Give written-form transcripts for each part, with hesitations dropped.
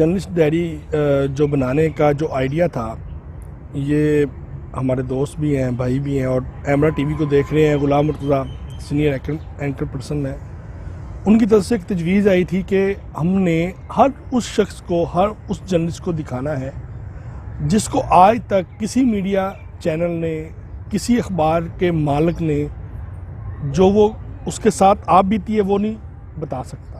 Journalist diary جو بنانے کا جو آئیڈیا تھا، یہ ہمارے دوست بھی ہیں، بھائی بھی ہیں، اور ایمرا ٹی وی کو دیکھ رہے ہیں۔ Ghulam Murtaza senior anchor person ہے، ان کی طرف سے ایک تجویز آئی تھی کہ ہم نے ہر اس شخص کو، ہر اس جرنلسٹ کو دکھانا ہے جس کو آج تک کسی میڈیا چینل نے، کسی اخبار کے مالک نے جو وہ اس کے ساتھ آپ بیتی ہے وہ نہیں بتا سکتا۔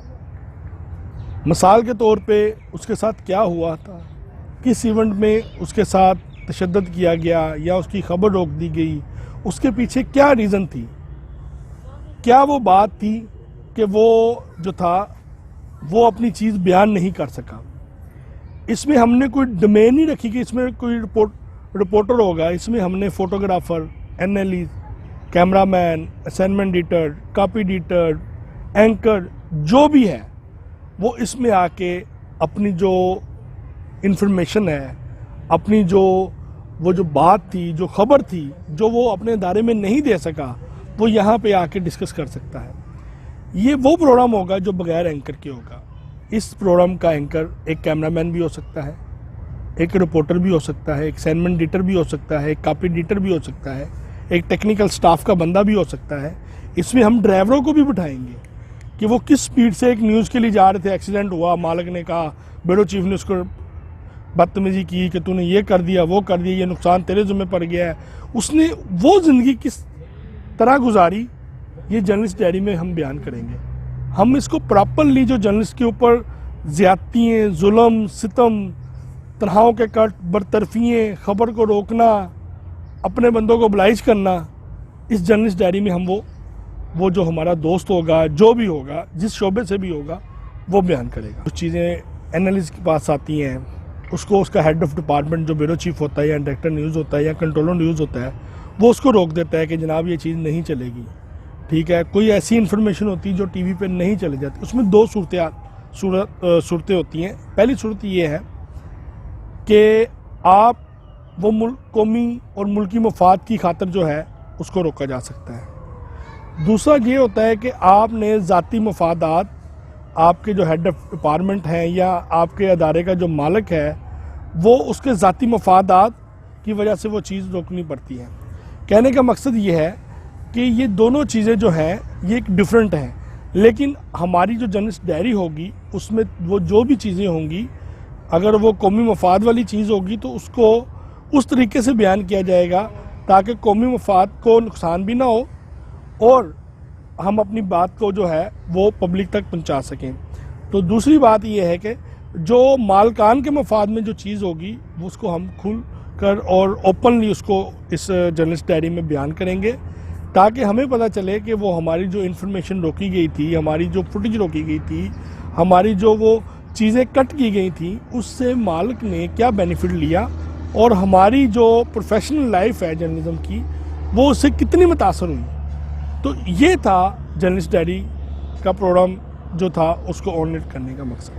مثال کے طور پہ اس کے ساتھ کیا ہوا تھا، کس ایونٹ میں اس کے ساتھ تشدد کیا گیا یا اس کی خبر روک دی گئی، اس کے پیچھے کیا ریزن تھی، کیا وہ بات تھی کہ وہ جو تھا وہ اپنی چیز بیان نہیں کر سکا۔ اس میں ہم نے کوئی ڈومین نہیں رکھی کہ اس میں کوئی رپورٹر ہوگا، اس میں ہم نے photographer, N L E, cameraman, assignment editor, copy editor, anchor جو بھی ہے وہ اس میں آ کے اپنی جو انفارمیشن ہے، اپنی وہ جو بات تھی، جو خبر تھی، جو وہ اپنے ادارے میں نہیں دے سکا، وہ یہاں پہ آ کے ڈسکس کر سکتا ہے۔ یہ وہ پروگرام ہوگا جو بغیر اینکر کے ہوگا۔ اس پروگرام کا اینکر ایک کیمرہ مین بھی ہو سکتا ہے، ایک رپورٹر بھی ہو سکتا ہے، ایک اسائنمنٹ ایڈیٹر بھی ہو سکتا ہے، ایک کاپی ایڈیٹر بھی ہو سکتا ہے، ایک ٹیکنیکل سٹاف کا بندہ بھی ہو سکتا ہے۔ اس میں ہم ڈرائیوروں کو بھی بٹھائیں گے کہ وہ کس سپیڈ سے ایک نیوز کے لیے جا رہے تھے، ایکسیڈنٹ ہوا، مالک نے کہا، بیورو چیف نے اس کو بدتمیزی کی کہ تو نے یہ کر دیا، وہ کر دیا، یہ نقصان تیرے ذمہ پڑ گیا ہے۔ اس نے وہ زندگی کس طرح گزاری، یہ جرنلسٹ ڈائری میں ہم بیان کریں گے۔ ہم اس کو پراپرلی جو جرنلسٹ کے اوپر زیادتیاں، ظلم، ستم، تنہاؤں کے کٹ، برطرفیاں، خبر کو روکنا، اپنے بندوں کو بلائج کرنا، اس جرنلسٹ ڈائری میں ہم وہ جو ہمارا دوست ہوگا، جو بھی ہوگا، جس شعبے سے بھی ہوگا، وہ بیان کرے گا۔ کچھ چیزیں اینالسٹ کے پاس آتی ہیں، اس کو اس کا ہیڈ آف ڈپارٹمنٹ جو بیورو چیف ہوتا ہے یا ڈائریکٹر نیوز ہوتا ہے یا کنٹرولر نیوز ہوتا ہے، وہ اس کو روک دیتا ہے کہ جناب یہ چیز نہیں چلے گی، ٹھیک ہے۔ کوئی ایسی انفارمیشن ہوتی ہے جو ٹی وی پہ نہیں چلے جاتی، اس میں دو صورتیں ہوتی ہیں۔ پہلی صورت یہ ہے کہ آپ وہ قومی اور ملکی مفاد کی خاطر جو ہے اس کو روکا جا سکتا ہے۔ دوسرا یہ ہوتا ہے کہ آپ نے ذاتی مفادات، آپ کے جو ہیڈ آف ڈپارٹمنٹ ہیں یا آپ کے ادارے کا جو مالک ہے، وہ اس کے ذاتی مفادات کی وجہ سے وہ چیز روکنی پڑتی ہے۔ کہنے کا مقصد یہ ہے کہ یہ دونوں چیزیں جو ہیں یہ ایک ڈیفرنٹ ہیں، لیکن ہماری جو جرنلسٹ ڈائری ہوگی اس میں وہ جو بھی چیزیں ہوں گی، اگر وہ قومی مفاد والی چیز ہوگی تو اس کو اس طریقے سے بیان کیا جائے گا تاکہ قومی مفاد کو نقصان بھی نہ ہو اور ہم اپنی بات کو جو ہے وہ پبلک تک پہنچا سکیں۔ تو دوسری بات یہ ہے کہ جو مالکان کے مفاد میں جو چیز ہوگی وہ اس کو ہم کھل کر اور اوپنلی اس کو اس جرنلسٹ ڈائری میں بیان کریں گے تاکہ ہمیں پتہ چلے کہ وہ ہماری جو انفارمیشن روکی گئی تھی، ہماری جو فوٹیج روکی گئی تھی، ہماری جو وہ چیزیں کٹ کی گئی تھیں، اس سے مالک نے کیا بینیفٹ لیا اور ہماری جو پروفیشنل لائف ہے جرنلزم کی وہ اس سے کتنی متاثر ہوئی۔ تو یہ تھا جرنلسٹ ڈائری کا پروگرام جو تھا اس کو آنریٹ کرنے کا مقصد۔